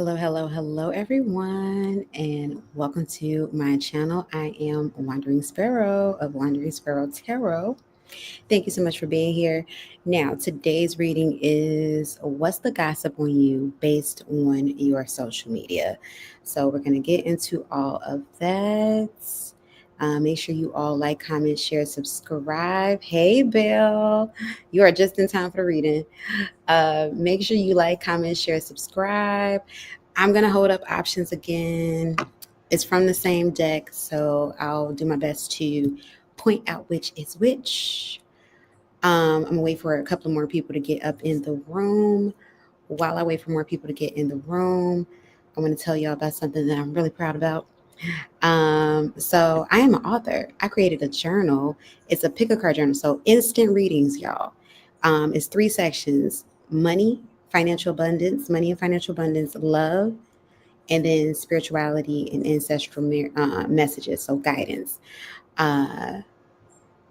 Hello, everyone, and welcome to my channel. I am Wandering Sparrow of Wandering Sparrow Tarot. Thank you so much for being here. Now, today's reading is what's the gossip on you based on your social media? So, we're going to get into all of that. Make sure you all like, comment, share, subscribe. Hey, Bill, you are just in time for the reading. Make sure you like, comment, share, subscribe. I'm going to hold up options again. It's from the same deck, so I'll do my best to point out which is which. I'm going to wait for a couple more people to get up in the room. While I wait for more people to get in the room, I'm going to tell y'all about something that I'm really proud about. So I am an author. I created a journal. It's a pick a card journal. So instant readings, y'all. It's 3 sections: money, financial abundance, love, and then spirituality and ancestral messages. So guidance. Uh,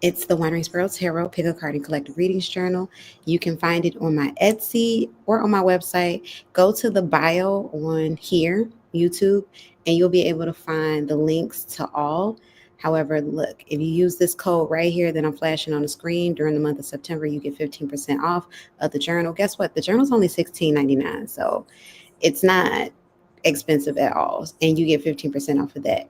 it's the Wandering Sparrow Tarot Pick a Card and Collective Readings Journal. You can find it on my Etsy or on my website. Go to the bio on here, YouTube, and you'll be able to find the links to all. However, look, if you use this code right here that I'm flashing on the screen during the month of September, you get 15% off of the journal. Guess what? The journal's only $16.99, so it's not expensive at all, and you get 15% off of that.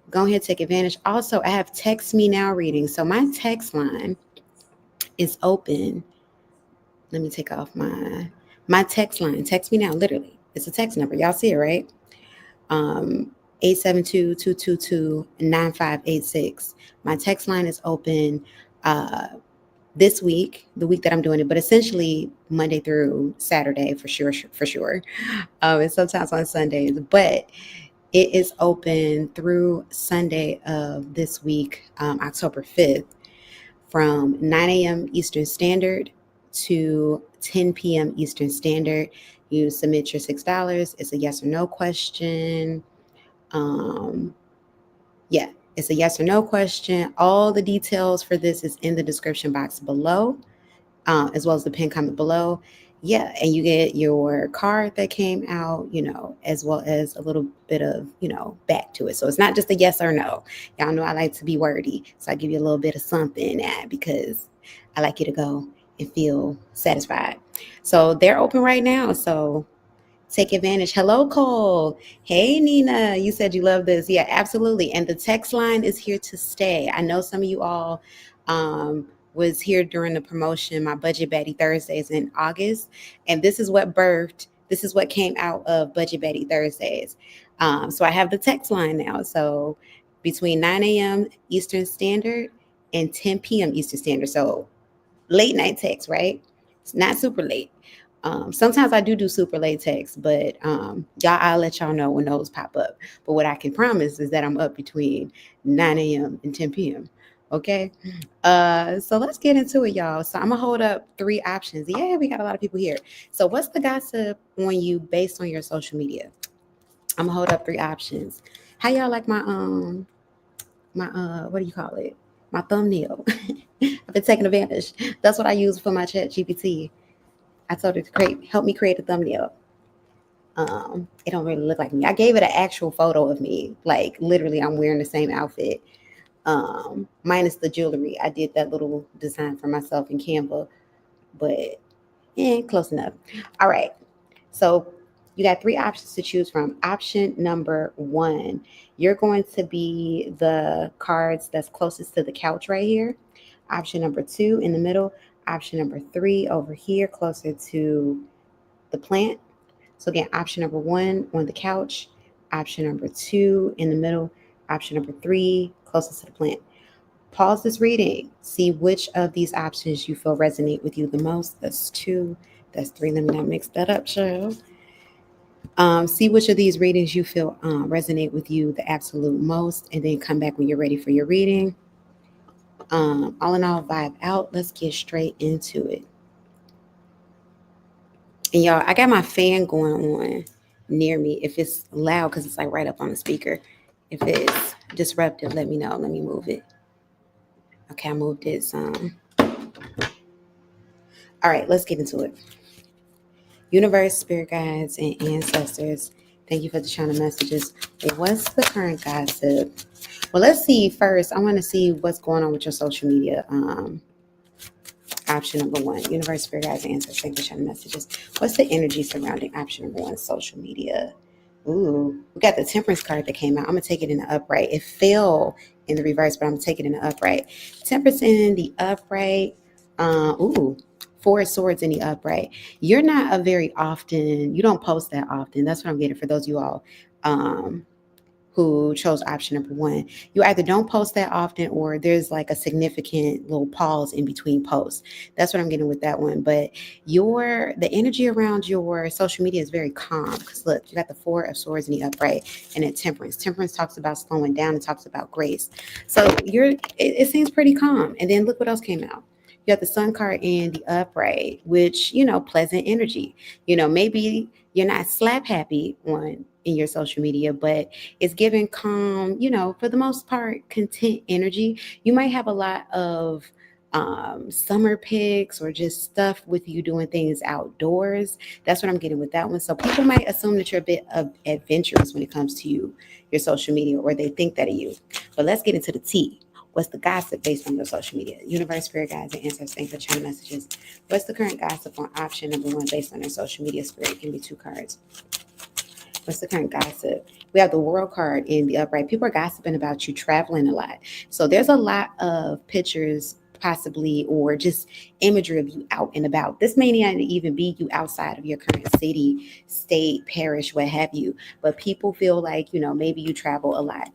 Go ahead, take advantage. Also, I have text me now readings. So my text line is open. Let me take off my text line. Text me now, literally. It's a text number. Y'all see it, right? 872-222-9586. My text line is open this week, the week that I'm doing it, but essentially Monday through Saturday for sure. And sometimes on Sundays, but it is open through Sunday of this week, October 5th, from 9 a.m. Eastern Standard to 10 p.m. Eastern Standard. You submit your $6. It's a yes or no question. It's a yes or no question. All the details for this is in the description box below, as well as the pinned comment below. Yeah, and you get your card that came out, as well as a little bit of, back to it. So it's not just a yes or no. Y'all know I like to be wordy, so I give you a little bit of something because I like you to go and feel satisfied. So they're open right now, so take advantage. Hello, Cole. Hey, Nina. You said you love this. Yeah, absolutely. And the text line is here to stay. I know some of you all was here during the promotion, my Budget Betty Thursdays in August. And this is what came out of Budget Betty Thursdays. So I have the text line now. So between 9 a.m. Eastern Standard and 10 p.m. Eastern Standard. So late night text, right? It's not super late. Sometimes I do super late texts, but I'll let y'all know when those pop up. But what I can promise is that I'm up between 9 a.m. and 10 p.m. Okay. So let's get into it, y'all. So I'm gonna hold up 3 options. Yeah, we got a lot of people here. So what's the gossip on you based on your social media? I'm gonna hold up 3 options. How y'all like my what do you call it? My thumbnail. I've been taking advantage. That's what I use for my chat GPT. I told it to help me create a thumbnail. It don't really look like me. I gave it an actual photo of me. Like literally I'm wearing the same outfit. Minus the jewelry. I did that little design for myself in Canva, but close enough. All right. So you got 3 options to choose from. Option number 1, you're going to be the cards that's closest to the couch right here. Option number 2 in the middle. Option number 3 over here, closer to the plant. So again, option number 1 on the couch. Option number 2 in the middle. Option number 3 closest to the plant. Pause this reading. See which of these options you feel resonate with you the most. That's 2. That's 3. Let me not mix that up, child. See which of these readings you feel resonate with you the absolute most, and then come back when you're ready for your reading. All in all, vibe out. Let's get straight into it. And y'all, I got my fan going on near me. If it's loud, because it's like right up on the speaker. If it's disruptive, let me know. Let me move it. Okay, I moved it some. All right, let's get into it. Universe, spirit guides, and ancestors, thank you for the channel messages. What's the current gossip? Well, let's see first. I want to see what's going on with your social media. Option number one, universe, spirit guides, and ancestors, thank you for channel messages. What's the energy surrounding option number one, social media? Ooh, we got the temperance card that came out. I'm going to take it in the upright. It fell in the reverse, but I'm going to take it in the upright. Temperance in the upright. Ooh, four of swords in the upright. You're not a very often, you don't post that often. That's what I'm getting for those of you all who chose option number one. You either don't post that often or there's like a significant little pause in between posts. That's what I'm getting with that one. But the energy around your social media is very calm, because look, you got the four of swords in the upright and then temperance. Temperance talks about slowing down. It talks about grace. So it seems pretty calm. And then look what else came out. You got the sun card in the upright, which, pleasant energy. Maybe you're not slap happy in your social media, but it's giving calm, for the most part, content energy. You might have a lot of summer pics or just stuff with you doing things outdoors. That's what I'm getting with that one. So people might assume that you're a bit of adventurous when it comes to your social media, or they think that of you. But let's get into the tea. What's the gossip based on your social media? Universe, spirit guides, and ancestors, thank you for channel messages. What's the current gossip on option number one based on their social media? Spirit, give me two cards. What's the current gossip? We have the world card in the upright. People are gossiping about you traveling a lot. So there's a lot of pictures possibly, or just imagery of you out and about. This may not even be you outside of your current city, state, parish, what have you, but people feel like, maybe you travel a lot.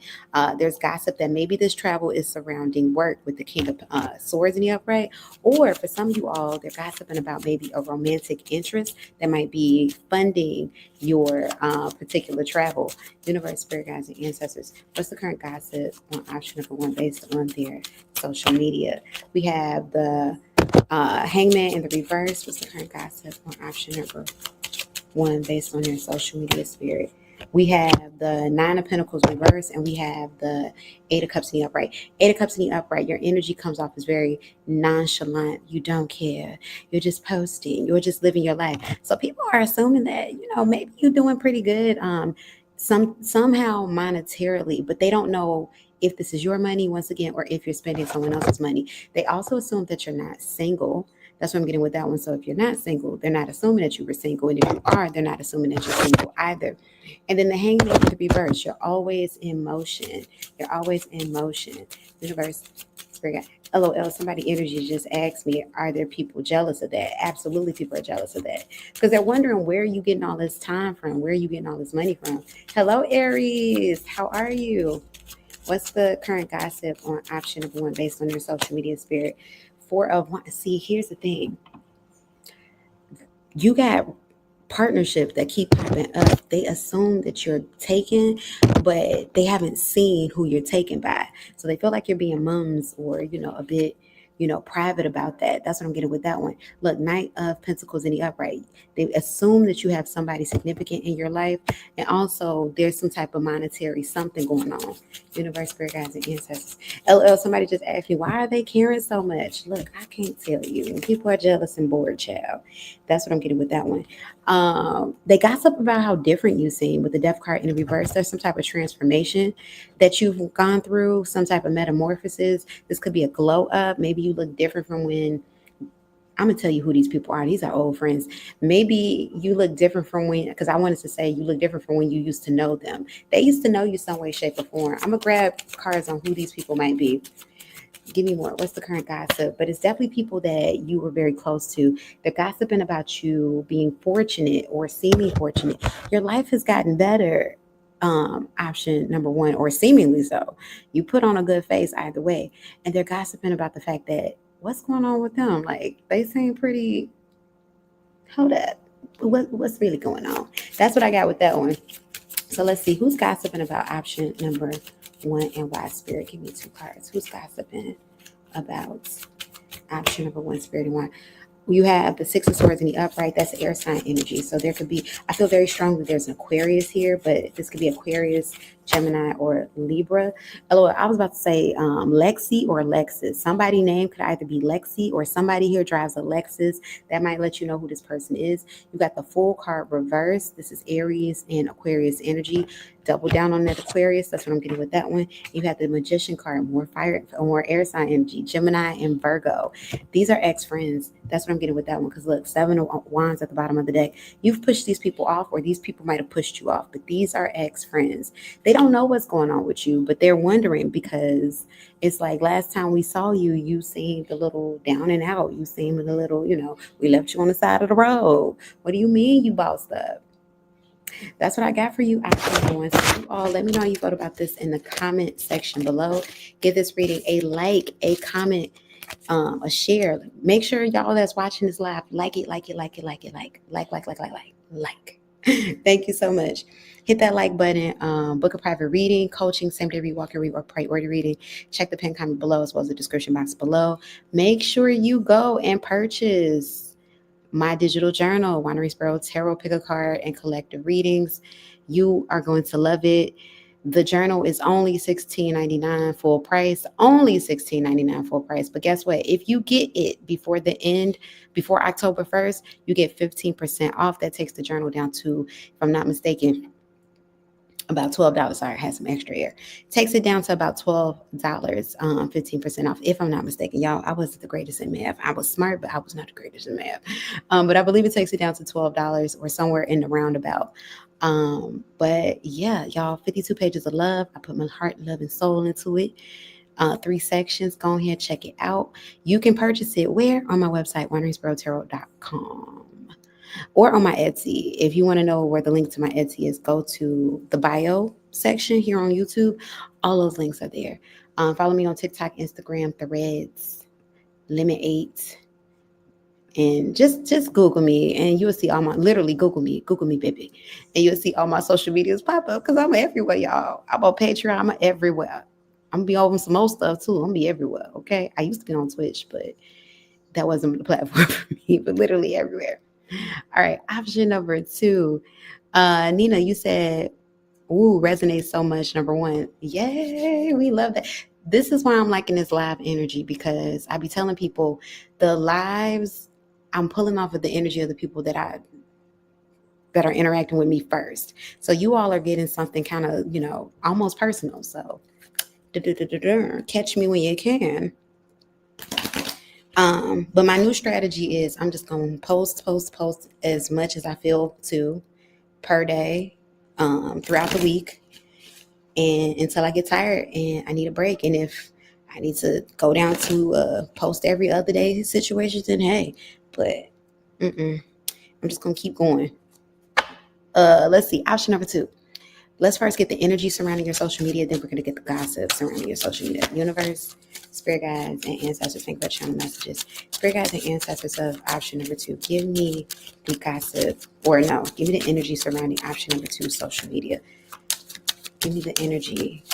There's gossip that maybe this travel is surrounding work with the king of swords in the upright, or for some of you all, they're gossiping about maybe a romantic interest that might be funding your particular travel. Universe, spirit guides, and ancestors, what's the current gossip on option number one based on their social media? We have the hangman in the reverse. What's the current gossip on option number one based on their social media, spirit? We have the nine of pentacles reverse, and we have the eight of cups in the upright. Eight of cups in the upright, your energy comes off as very nonchalant. You don't care. You're just posting. You're just living your life. So people are assuming that, maybe you're doing pretty good somehow monetarily, but they don't know if this is your money, once again, or if you're spending someone else's money. They also assume that you're not single. That's what I'm getting with that one. So if you're not single, they're not assuming that you were single. And if you are, they're not assuming that you're single either. And then the hangman in the reverse, you're always in motion. You're always in motion. Universe, spirit guide. LOL, somebody energy just asked me, are there people jealous of that? Absolutely, people are jealous of that. Because they're wondering, where are you getting all this time from? Where are you getting all this money from? Hello, Aries. How are you? What's the current gossip on option number one based on your social media, spirit? Four of one. See, here's the thing. You got partnerships that keep popping up. They assume that you're taken, but they haven't seen who you're taken by. So they feel like you're being mums, or, a bit, private about that. That's what I'm getting with that one. Look, Knight of Pentacles in the upright. They assume that you have somebody significant in your life. And also there's some type of monetary something going on. Universe, spirit guides, and ancestors. LL, somebody just asked me, why are they caring so much? Look, I can't tell you. People are jealous and bored, child. That's what I'm getting with that one. They gossip about how different you seem with the death card in the reverse. There's some type of transformation that you've gone through, some type of metamorphosis. This could be a glow up. Maybe you look different from when, I'm going to tell you who these people are. These are old friends. Maybe you look different from when, because I wanted to say you look different from when you used to know them. They used to know you some way, shape, or form. I'm going to grab cards on who these people might be. Give me more. What's the current gossip? But it's definitely people that you were very close to. They're gossiping about you being fortunate or seeming fortunate. Your life has gotten better. Option number one, or seemingly so. You put on a good face either way. And they're gossiping about the fact that, what's going on with them? Like, they seem pretty, hold up. What's really going on? That's what I got with that one. So let's see, who's gossiping about option number one and why, spirit? Give me two cards. Who's gossiping about option number one, spirit, and why? You have the Six of Swords in the upright. That's air sign energy. So there could be, I feel very strongly there's an Aquarius here, but this could be Aquarius, Gemini, or Libra. LOL, I was about to say Lexi or Lexus. Somebody name could either be Lexi or somebody here drives a Lexus. That might let you know who this person is. You got the Full card reverse. This is Aries and Aquarius energy. Double down on that Aquarius. That's what I'm getting with that one. You got the Magician card, more fire, more air sign energy, Gemini and Virgo. These are ex-friends. That's what I'm getting with that one. Because look, 7 of Wands at the bottom of the deck. You've pushed these people off, or these people might have pushed you off, but these are ex-friends. They don't know what's going on with you, but they're wondering because it's like last time we saw you, you seemed a little down and out. You seemed a little, we left you on the side of the road. What do you mean you bossed up? That's what I got for you, actually, ones. So you all, let me know how you thought about this in the comment section below. Give this reading a like, a comment, a share. Make sure y'all that's watching this live like it, like it, like it, like it, like. Thank you so much. Hit that like button. Book a private reading, coaching, same day read, walk and read, or priority reading. Check the pinned comment below as well as the description box below. Make sure you go and purchase my digital journal, WanderingSparrow Tarot, pick a card, and collective readings. You are going to love it. The journal is only $16.99 full price, only $16.99 full price. But guess what? If you get it before October 1st, you get 15% off. That takes the journal down to, if I'm not mistaken, about $12. Sorry, I had some extra air. Takes it down to about $12, 15% off, if I'm not mistaken. Y'all, I wasn't the greatest in math. I was smart, but I was not the greatest in math. But I believe it takes it down to $12 or somewhere in the roundabout. But yeah, y'all, 52 pages of love. I put my heart, love, and soul into it. 3 sections. Go ahead, check it out. You can purchase it where? On my website, WanderingSparrowTarot.com. Or on my Etsy. If you want to know where the link to my Etsy is, go to the bio section here on YouTube. All those links are there. Follow me on TikTok, Instagram, Threads, Limit 8, and just Google me, and you'll see literally Google me, baby, and you'll see all my social medias pop up because I'm everywhere, y'all. I'm on Patreon. I'm everywhere. I'm gonna be over some more stuff too. I'm gonna be everywhere. Okay, I used to be on Twitch, but that wasn't the platform for me. But literally everywhere. All right, option number 2. Nina, you said, ooh, resonates so much. Number 1. Yay, we love that. This is why I'm liking this live energy, because I be telling people the lives, I'm pulling off of the energy of the people that are interacting with me first. So you all are getting something kind of, almost personal. So catch me when you can. But my new strategy is I'm just going to post as much as I feel to per day, throughout the week, and until I get tired and I need a break. And if I need to go down to post every other day situations, then hey, but I'm just going to keep going. Let's see. Option number 2. Let's first get the energy surrounding your social media. Then we're going to get the gossip surrounding your social media. Universe, spirit guides, and ancestors. Think about channel messages. Spirit guides and ancestors of option number 2. Give me the gossip, or no, give me the energy surrounding option number 2, social media. Give me the energy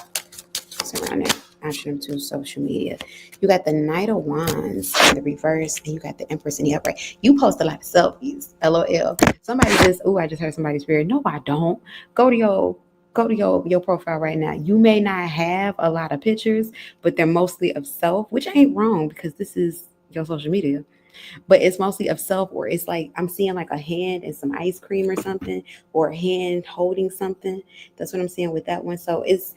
surrounding option number 2, social media. You got the Knight of Wands in the reverse, and you got the Empress in the upright. You post a lot of selfies. LOL. Somebody just, I just heard somebody's spirit. No, I don't. Go to your profile right now. You may not have a lot of pictures, but they're mostly of self, which ain't wrong because this is your social media. But it's mostly of self, or it's like I'm seeing like a hand and some ice cream or something, or a hand holding something. That's what I'm seeing with that one. So it's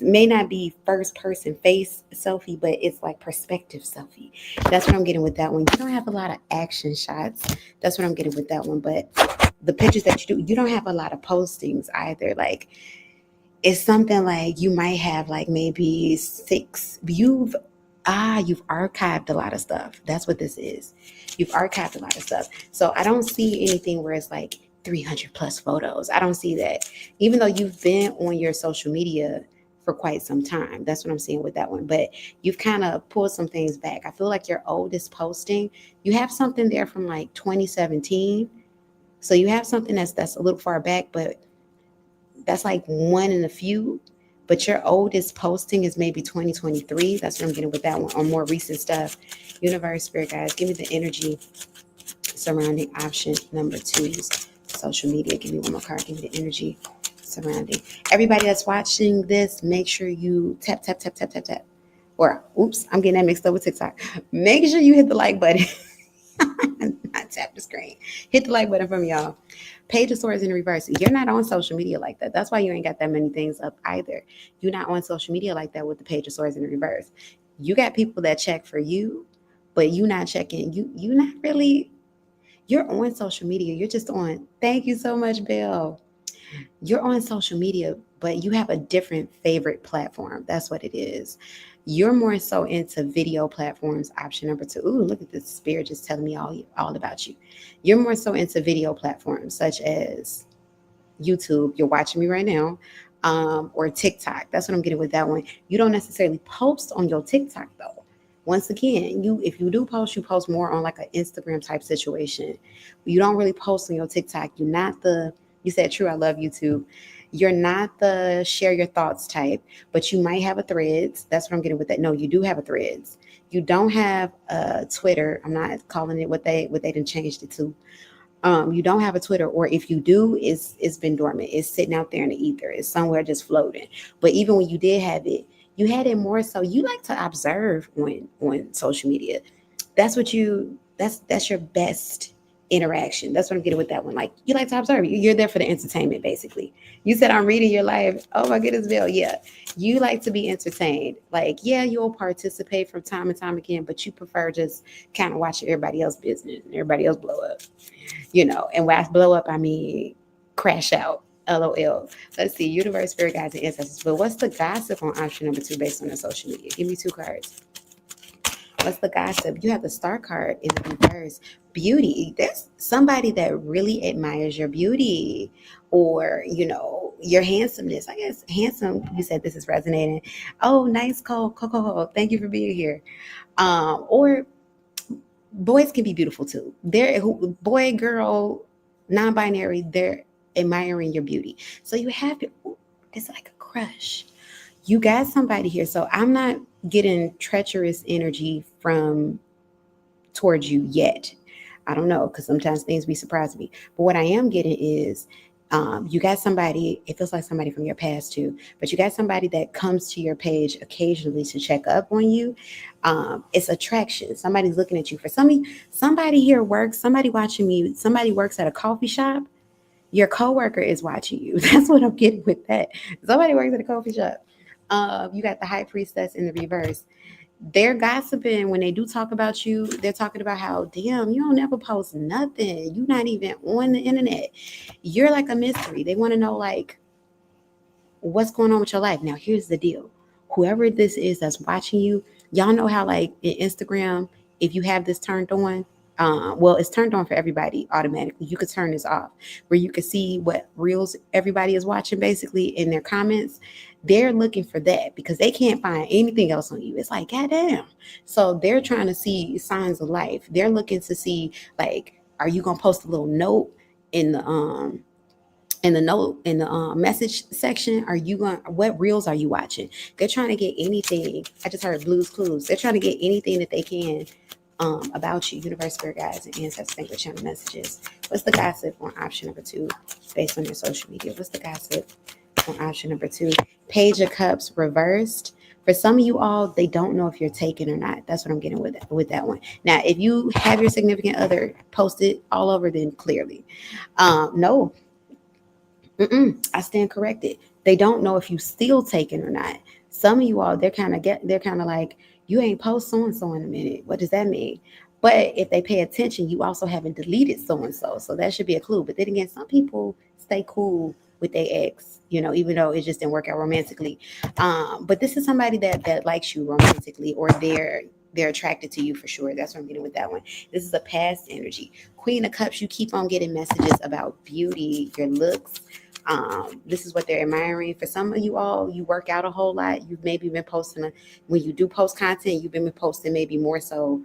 may not be first person face selfie, but it's like perspective selfie. That's what I'm getting with that one. You don't have a lot of action shots. That's what I'm getting with that one. But the pictures that you don't have a lot of postings either. Like, it's something like you might have like maybe 6. You've archived a lot of stuff. That's what this is. You've archived a lot of stuff. So I don't see anything where it's like 300 plus photos. I don't see that. Even though you've been on your social media for quite some time. That's what I'm seeing with that one. But you've kind of pulled some things back. I feel like your oldest posting, you have something there from like 2017. So you have something that's a little far back, but that's like one in a few. But your oldest posting is maybe 2023. That's what I'm getting with that one, or more recent stuff. Universe, spirit guys, give me the energy surrounding option number 2's social media. Give me one more card. Give me the energy surrounding. Everybody that's watching this, make sure you tap, tap, tap, tap, tap, tap. Or, oops, I'm getting that mixed up with TikTok. Make sure you hit the like button. Not tap the screen. Hit the like button from y'all. Page of Swords in reverse. You're not on social media like that. That's why you ain't got that many things up either. You're not on social media like that with the Page of Swords in reverse. You got people that check for you, but you not checking. You not really. You're on social media. You're just on. Thank you so much, Bill. You're on social media, but you have a different favorite platform. That's what it is. You're more so into video platforms, option number 2. Ooh, look at this spirit just telling me all about you. You're more so into video platforms such as YouTube. You're watching me right now. Or TikTok. That's what I'm getting with that one. You don't necessarily post on your TikTok though. Once again, if you do post, you post more on like an Instagram type situation. You don't really post on your TikTok. You're not the, you said true, I love you too. You're not the share your thoughts type, but you might have a threads. That's what I'm getting with that. No, you do have a threads. You don't have a Twitter. I'm not calling it what they done changed it to. You don't have a Twitter, or if you do, it's been dormant. It's sitting out there in the ether. It's somewhere just floating. But even when you did have it, you had it more so you like to observe on social media. That's your best interaction. That's what I'm getting with that one. Like you like to observe. You're there for the entertainment, basically. You said I'm reading your life. Oh my goodness, Bill. Yeah. You like to be entertained. Like, yeah, you'll participate from time and time again, but you prefer just kind of watching everybody else business and everybody else blow up. And when I blow up, I mean crash out. LOL. Let's see, universe, spirit guides, and ancestors. But what's the gossip on option number 2 based on the social media? Give me 2 cards. What's the gossip? You have the star card in the reverse. Beauty. There's somebody that really admires your beauty or, your handsomeness. I guess handsome, you said this is resonating. Oh, nice, Coco. Thank you for being here. Or boys can be beautiful too. Boy, girl, non-binary, they're admiring your beauty. So you have to, it's like a crush. You got somebody here. So I'm not getting treacherous energy from towards you yet. I don't know, because sometimes things be surprising me. But what I am getting is you got somebody, it feels like somebody from your past too, but you got somebody that comes to your page occasionally to check up on you. It's attraction. Somebody's looking at you. For somebody here works, somebody watching me, somebody works at a coffee shop. Your coworker is watching you. That's what I'm getting with that. Somebody works at a coffee shop. You got the high priestess in the reverse. They're gossiping when they do talk about you. They're talking about how, damn, you don't never post nothing. You're not even on the internet. You're like a mystery. They want to know, like, what's going on with your life. Now, here's the deal. Whoever this is that's watching you, y'all know how, like, in Instagram, if you have this turned on, well, it's turned on for everybody automatically. You could turn this off where you can see what reels everybody is watching basically in their comments. They're looking for that because they can't find anything else on you. It's like, goddamn. So they're trying to see signs of life. They're looking to see, like, are you going to post a little note in the message section? Are you going, what reels are you watching? They're trying to get anything. I just heard Blues Clues. They're trying to get anything that they can about you. Universe, spirit guides, and ancestors, thank you for channel messages. What's the gossip on option number 2 based on your social media? What's the gossip on option number 2? Page of Cups reversed. For some of you all, they don't know if you're taken or not. That's what I'm getting with that one. Now, if you have your significant other posted all over, then clearly, no. I stand corrected. They don't know if you still taken or not. Some of you all, they're kind of like, you ain't post so and so in a minute. What does that mean? But if they pay attention, you also haven't deleted so and so. So that should be a clue. But then again, some people stay cool with their ex, even though it just didn't work out romantically. But this is somebody that likes you romantically, or they're attracted to you for sure. That's what I'm getting with that one. This is a past energy. Queen of Cups, you keep on getting messages about beauty, your looks. This is what they're admiring. For some of you all, you work out a whole lot. You've maybe been posting, when you do post content, you've been posting maybe more so,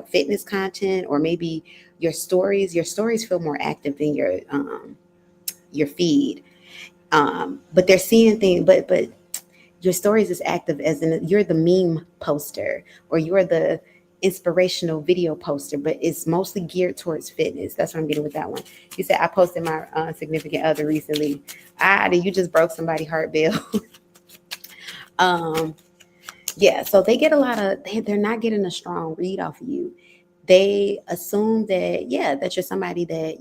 fitness content, or maybe your stories feel more active than your feed. But they're seeing things, but your stories is active as in you're the meme poster, or you're the inspirational video poster, but it's mostly geared towards fitness. That's what I'm getting with that one. You said I posted my significant other recently. Did you just broke somebody's heart, Bill? um, yeah, so they get a lot of they're not getting a strong read off of you. They assume that, yeah, that you're somebody that,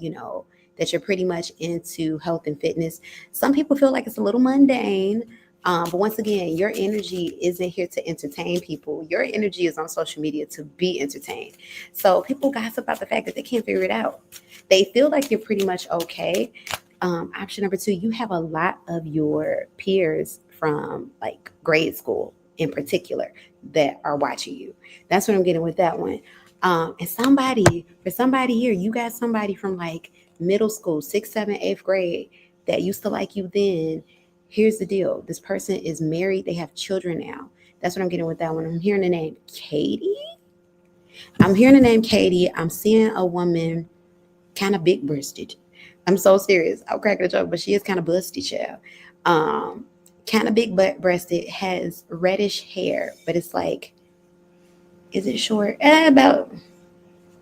that you're pretty much into health and fitness. Some people feel like it's a little mundane. But once again, your energy isn't here to entertain people. Your energy is on social media to be entertained. So people gossip about the fact that they can't figure it out. They feel like you're pretty much okay. Option number two, you have a lot of your peers from like grade school in particular that are watching you. That's what I'm getting with that one. And for somebody here, you got somebody from like middle school, sixth, seventh, eighth grade that used to like you then. Here's the deal. This person is married. They have children now. That's what I'm getting with that one. I'm hearing the name Katie. I'm seeing a woman kind of big breasted. I'm so serious. I'll crack a joke, but she is kind of busty, child. Um, Kind of big butt breasted, has reddish hair, but it's like, is it short? About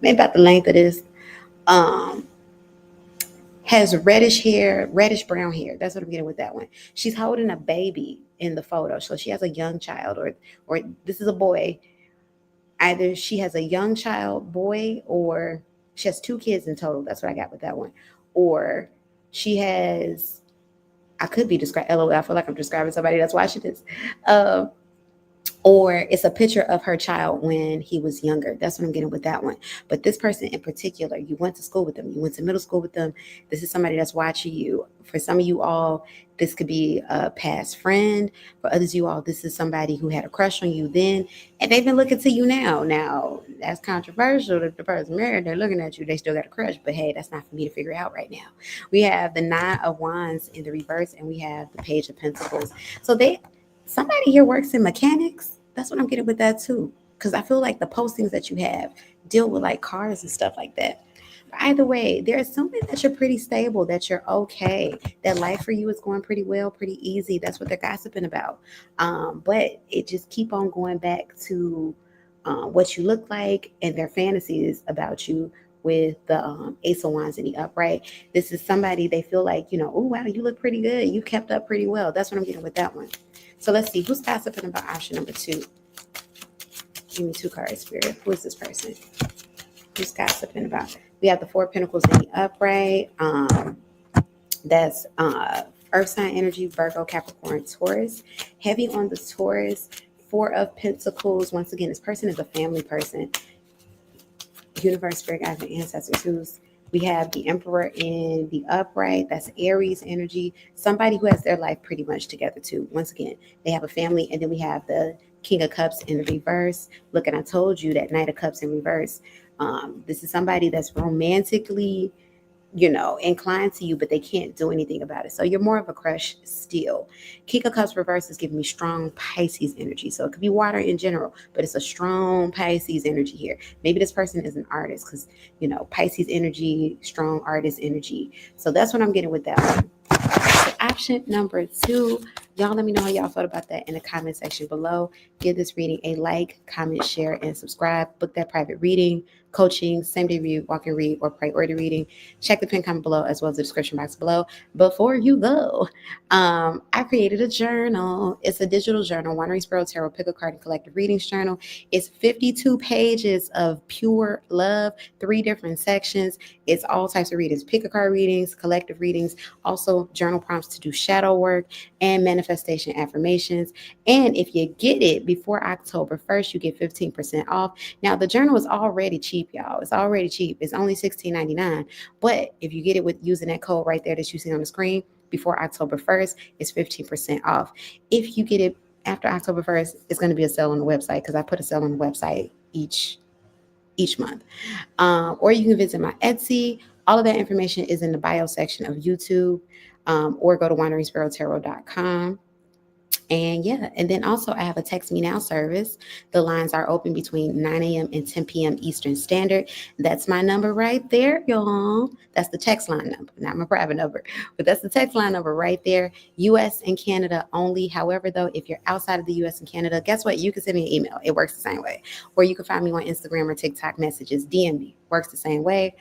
maybe about the length of this. Um, has reddish hair, reddish brown hair. That's what I'm getting with that one. She's holding a baby in the photo, so she has a young child, or this is a boy. Either she has a young child, boy, or she has two kids in total. That's what I got with that one. Or she has, I could be describing, LOL, I feel like I'm describing somebody that's watching this. Um, or it's a picture of her child when he was younger. That's what I'm getting with that one. But this person in particular, you went to school with them, you went to middle school with them. This is somebody that's watching you. For some of you all, this could be a past friend. For others of you all, this is somebody who had a crush on you then, and they've been looking to you now. Now, that's controversial. If the person married, they're looking at you, they still got a crush. But hey, that's not for me to figure out right now. We have the Nine of Wands in the reverse, and we have the Page of Pentacles. So somebody here works in mechanics. That's what I'm getting with that too. Because I feel like the postings that you have deal with like cars and stuff like that. But either way, they're assuming that you're pretty stable, that you're okay, that life for you is going pretty well, pretty easy. That's what they're gossiping about. But it just keep on going back to what you look like and their fantasies about you with the Ace of Wands in the upright. This is somebody they feel like, oh, wow, you look pretty good. You kept up pretty well. That's what I'm getting with that one. So let's see, who's gossiping about option number two? Give me two cards, Spirit. Who is this person? Who's gossiping about? We have the Four of Pentacles in the upright. That's Earth sign energy, Virgo, Capricorn, Taurus. Heavy on the Taurus. Four of Pentacles. Once again, this person is a family person. Universe, Spirit, guides, and ancestors. We have the Emperor in the upright. That's Aries energy. Somebody who has their life pretty much together too. Once again, they have a family. And then we have the King of Cups in the reverse. Look, and I told you that Knight of Cups in reverse. This is somebody that's romantically, inclined to you, but they can't do anything about it. So you're more of a crush still. King of Cups reverse is giving me strong Pisces energy. So it could be water in general, but it's a strong Pisces energy here. Maybe this person is an artist because, Pisces energy, strong artist energy. So that's what I'm getting with that one. Option number two, y'all let me know how y'all felt about that in the comment section below. Give this reading a like, comment, share, and subscribe. Book that private reading, coaching, same day read, walk and read, or priority reading. Check the pin comment below as well as the description box below. Before you go, I created a journal. It's a digital journal, WanderingSparrow Tarot Pick a Card and Collective Readings Journal. It's 52 pages of pure love, 3 different sections. It's all types of readings, pick a card readings, collective readings, also journal prompts to do shadow work and manifestation affirmations. And if you get it before October 1st, you get 15% off. Now, the journal is already cheap, y'all. It's already cheap. It's only $16.99. But if you get it with using that code right there that you see on the screen before October 1st, it's 15% off. If you get it after October 1st, it's going to be a sale on the website because I put a sale on the website each month. Or you can visit my Etsy. All of that information is in the bio section of YouTube, or go to WanderingSparrowTarot.com. And yeah, and then also I have a text me now service. The lines are open between 9 a.m. and 10 p.m. Eastern Standard. That's my number right there, y'all. That's the text line number, not my private number, but that's the text line number right there. US and Canada only. However, though, if you're outside of the US and Canada, guess what? You can send me an email. It works the same way. Or you can find me on Instagram or TikTok messages. DM me. Works the same way.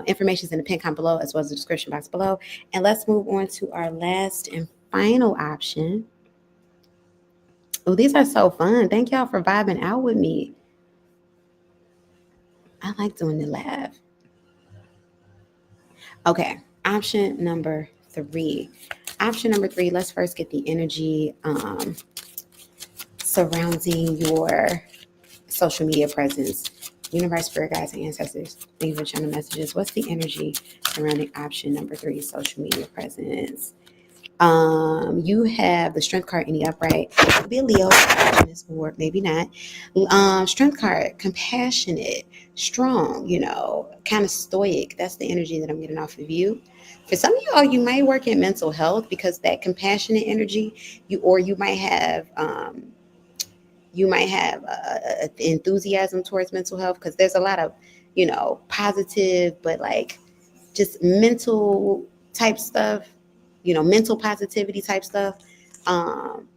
Information is in the pin comment below as well as the description box below. And let's move on to our last and final option. Oh, these are so fun. Thank y'all for vibing out with me. I like doing the laugh. Okay, option number three. Option number three, let's first get the energy surrounding your social media presence. Universe, spirit guides, and ancestors, thank you for sharing the messages. What's the energy surrounding option number three, social media presence? You have the strength card in the upright. Could be a Leo in this board, maybe not. Strength card, compassionate, strong, kind of stoic. That's the energy that I'm getting off of you. For some of y'all, you might work in mental health because that compassionate energy, you might have enthusiasm towards mental health because there's a lot of positive but like just mental type stuff, mental positivity type stuff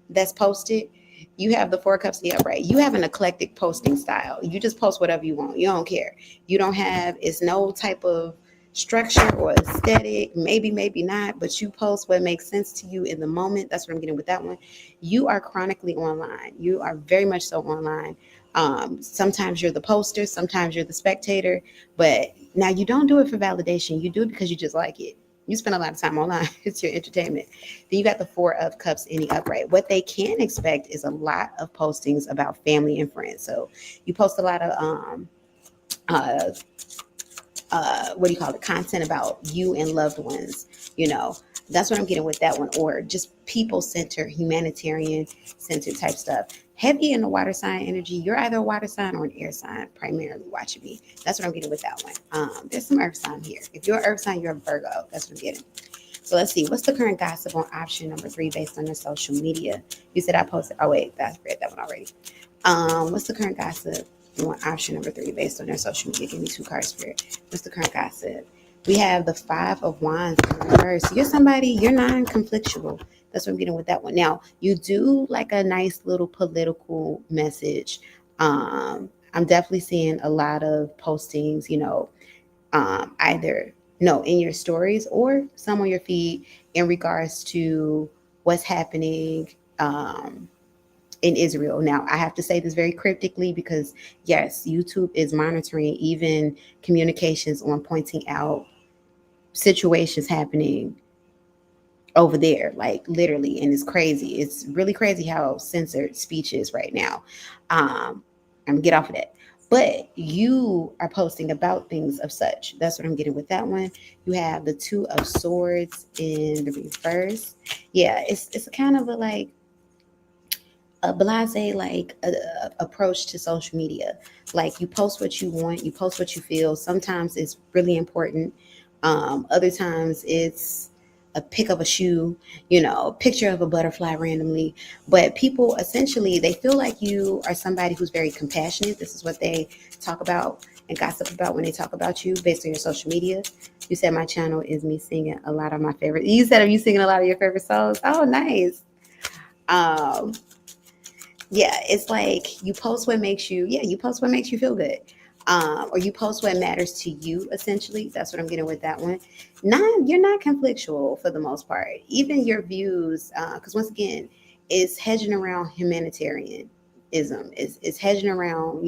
that's posted. You have the Four Cups in the upright. You have an eclectic posting style. You just post whatever you want. You don't care. You don't have, it's no type of structure or aesthetic, maybe not, but you post what makes sense to you in the moment. That's what I'm getting with that one. You are chronically online. You are very much so online. Sometimes you're the poster, sometimes you're the spectator, but now you don't do it for validation. You do it because you just like it. You spend a lot of time online. It's your entertainment. Then you got the Four of Cups in the upright. What they can expect is a lot of postings about family and friends. So you post a lot of uh, what do you call it, content about you and loved ones. That's what I'm getting with that one. Or just people centered, humanitarian centered type stuff. Heavy in the water sign energy. You're either a water sign or an air sign, primarily watching me. That's what I'm getting with that one. There's some earth sign here. If you're an earth sign, you're a Virgo. That's what I'm getting. So let's see. What's the current gossip on option number three based on your social media? You said I posted. Oh wait, I read that one already. What's the current gossip on option number three based on their social media? Give me two cards, Spirit. What's the current gossip? We have the Five of Wands in reverse. You're somebody, you're non-conflictual. That's what I'm getting with that one. Now, you do like a nice little political message. I'm definitely seeing a lot of postings, either no in your stories or some on your feed in regards to what's happening in Israel. Now, I have to say this very cryptically because, yes, YouTube is monitoring even communications on pointing out situations happening over there, like literally. And it's crazy. It's really crazy how censored speech is right now. I'm gonna get off of that. But you are posting about things of such. That's what I'm getting with that one. You have the Two of Swords in the reverse. Yeah, it's a kind of a like a blase approach to social media. Like you post what you want, you post what you feel. Sometimes it's really important. Other times it's a pic of a shoe, picture of a butterfly randomly. But people essentially they feel like you are somebody who's very compassionate. This is what they talk about and gossip about when they talk about you based on your social media. You said my channel is me singing a lot of my favorite. You said are you singing a lot of your favorite songs? Oh, nice. Um, yeah, it's like you post what makes you feel good. Or you post what matters to you, essentially. That's what I'm getting with that one. You're not conflictual for the most part. Even your views, because once again, it's hedging around humanitarianism. It's hedging around,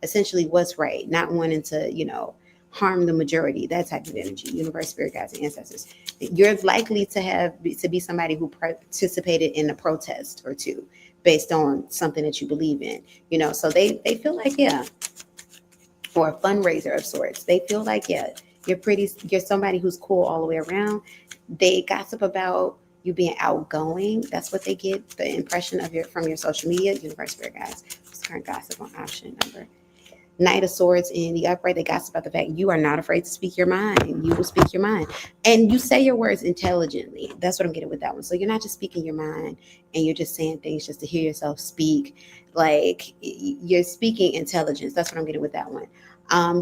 essentially what's right, not wanting to, harm the majority, that type of energy. Universe, spirit guides, and ancestors. You're likely to be somebody who participated in a protest or two based on something that you believe in, so they feel like, yeah, or a fundraiser of sorts. They feel like, yeah, you're somebody who's cool all the way around. They gossip about you being outgoing. That's what they get the impression of from your social media. Universe, spirit guides. What's current gossip on option number Knight of Swords in the upright, they gossip about the fact you are not afraid to speak your mind. You will speak your mind. And you say your words intelligently. That's what I'm getting with that one. So you're not just speaking your mind and you're just saying things just to hear yourself speak. Like you're speaking intelligence. That's what I'm getting with that one.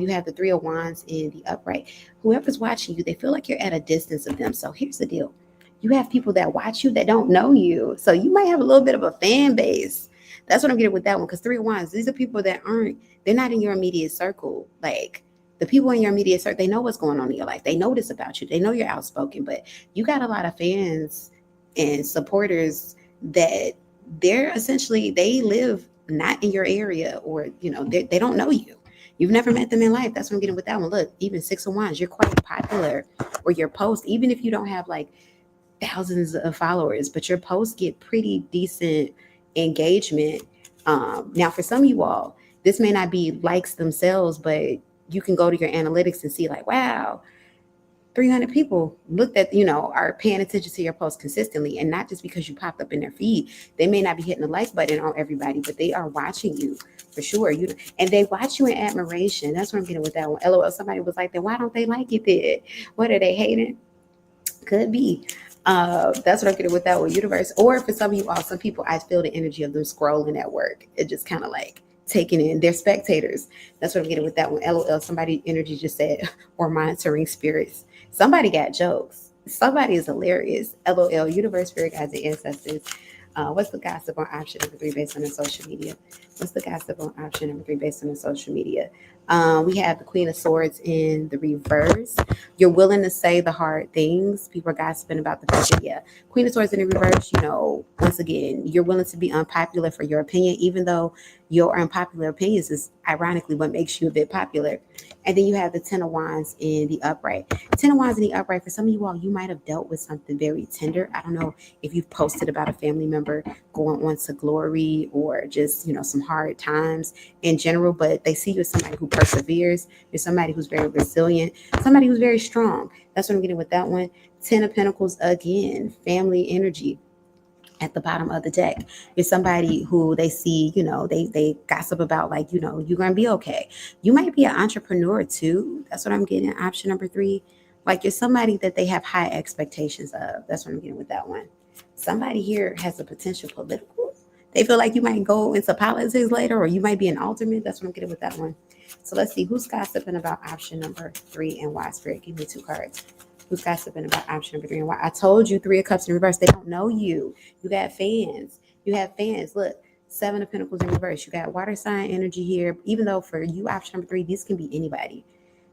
You have the Three of Wands in the upright. Whoever's watching you, they feel like you're at a distance of them. So here's the deal. You have people that watch you that don't know you. So you might have a little bit of a fan base. That's what I'm getting with that one. Because Three of Wands, these are people that aren't, they're not in your immediate circle. Like the people in your immediate circle, they know what's going on in your life. They know this about you. They know you're outspoken, but you got a lot of fans and supporters that they're essentially, they live not in your area, or, they don't know you. You've never met them in life. That's what I'm getting with that one. Look, even Six of Wands, you're quite popular, or your post, even if you don't have like thousands of followers, but your posts get pretty decent engagement. Now, for some of you all, this may not be likes themselves, but you can go to your analytics and see like, wow, 300 people looked at, are paying attention to your post consistently. And not just because you popped up in their feed. They may not be hitting the like button on everybody, but they are watching you for sure. And they watch you in admiration. That's what I'm getting with that one. LOL, somebody was like, then why don't they like it then? What are they hating? Could be. That's what I'm getting with that one, universe. Or for some of you all, some people, I feel the energy of them scrolling at work. It just kind of like taking in. They're spectators. That's what I'm getting with that one. LOL. Somebody energy just said, or monitoring spirits. Somebody got jokes. Somebody is hilarious. LOL. Universe, spirit guides, and ancestors. What's the gossip on option number 3 based on the social media? What's the gossip on option number 3 based on the social media? We have the Queen of Swords in the reverse. You're willing to say the hard things. People are gossiping about the future. Yeah. Queen of Swords in the reverse, once again, you're willing to be unpopular for your opinion, even though your unpopular opinions is ironically what makes you a bit popular. And then you have the Ten of Wands in the upright. Ten of Wands in the upright, for some of you all, you might have dealt with something very tender. I don't know if you've posted about a family member going on to glory, or just, some hard times in general, but they see you as somebody who perseveres. You're somebody who's very resilient, somebody who's very strong. That's what I'm getting with that one. 10 of Pentacles again, family energy at the bottom of the deck. You're somebody who they see, they gossip about, like, you're going to be okay. You might be an entrepreneur too. That's what I'm getting. Option number 3. Like, you're somebody that they have high expectations of. That's what I'm getting with that one. Somebody here has a potential political. They feel like you might go into politics later, or you might be an alternate. That's what I'm getting with that one. So let's see who's gossiping about option number 3 and why. Spirit, give me 2 cards. Who's gossiping about option number 3 and why? I told you 3 of Cups in reverse. They don't know you. You got fans. You have fans. Look, 7 of Pentacles in reverse. You got water sign energy here. Even though for you, option number 3, these can be anybody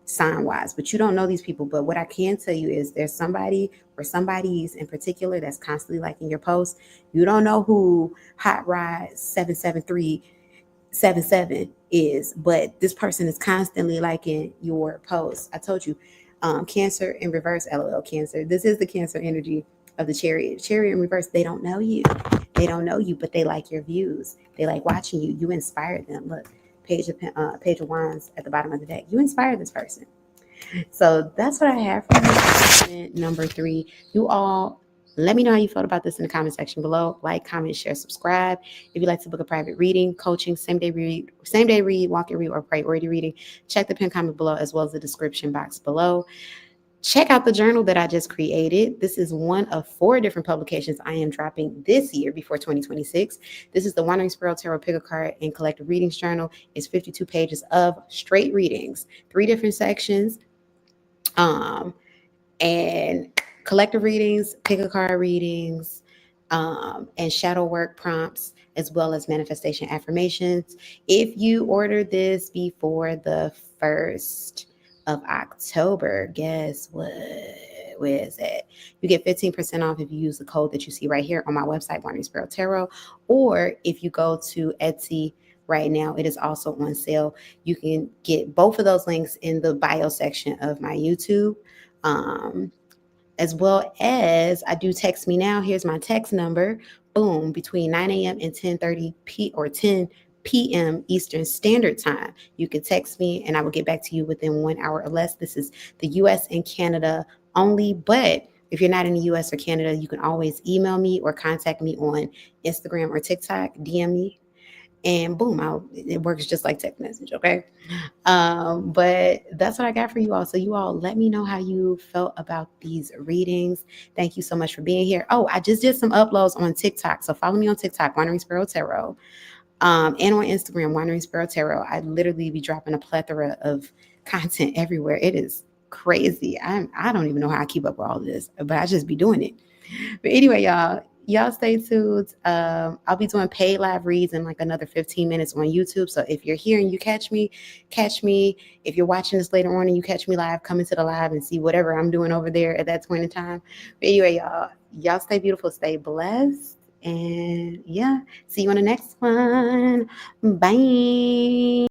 sign wise, but you don't know these people. But what I can tell you is there's somebody or somebody's in particular that's constantly liking your post. You don't know who Hot Rod 77377 is, but this person is constantly liking your posts. I told you, Cancer in reverse, LOL, Cancer. This is the Cancer energy of the Chariot. Chariot in reverse, they don't know you. They don't know you, but they like your views. They like watching you. You inspire them. Look, Page of Wands at the bottom of the deck. You inspire this person. So that's what I have for you. Number 3. You all, let me know how you felt about this in the comment section below. Like, comment, share, subscribe. If you'd like to book a private reading, coaching, same day read, walk and read, or priority reading, check the pinned comment below as well as the description box below. Check out the journal that I just created. This is one of 4 different publications I am dropping this year before 2026. This is the WanderingSparrow Tarot Pick a Card and Collective Readings Journal. It's 52 pages of straight readings, 3 different sections, and collective readings, pick a card readings, and shadow work prompts, as well as manifestation affirmations. If you order this before the 1st of October, guess what? Where is it? You get 15% off if you use the code that you see right here on my website, WanderingSparrow Tarot, or if you go to Etsy right now, it is also on sale. You can get both of those links in the bio section of my YouTube. As well as I do text me now. Here's my text number. Boom, between 9 a.m. and 10:30 or 10 p.m. Eastern Standard Time. You can text me and I will get back to you within 1 hour or less. This is the US and Canada only, but if you're not in the US or Canada, you can always email me or contact me on Instagram or TikTok, DM me. and boom, it works just like text message. Okay. But that's what I got for you all. So you all let me know how you felt about these readings. Thank you so much for being here. Oh, I just did some uploads on TikTok. So follow me on TikTok, Wandering Sparrow Tarot. And on Instagram, Wandering Sparrow Tarot. I literally be dropping a plethora of content everywhere. It is crazy. I don't even know how I keep up with all of this, but I just be doing it. But anyway, y'all stay tuned. I'll be doing paid live reads in like another 15 minutes on YouTube. So if you're here and you catch me, catch me. If you're watching this later on and you catch me live, come into the live and see whatever I'm doing over there at that point in time. But anyway, y'all stay beautiful, stay blessed. And yeah, see you on the next one. Bye.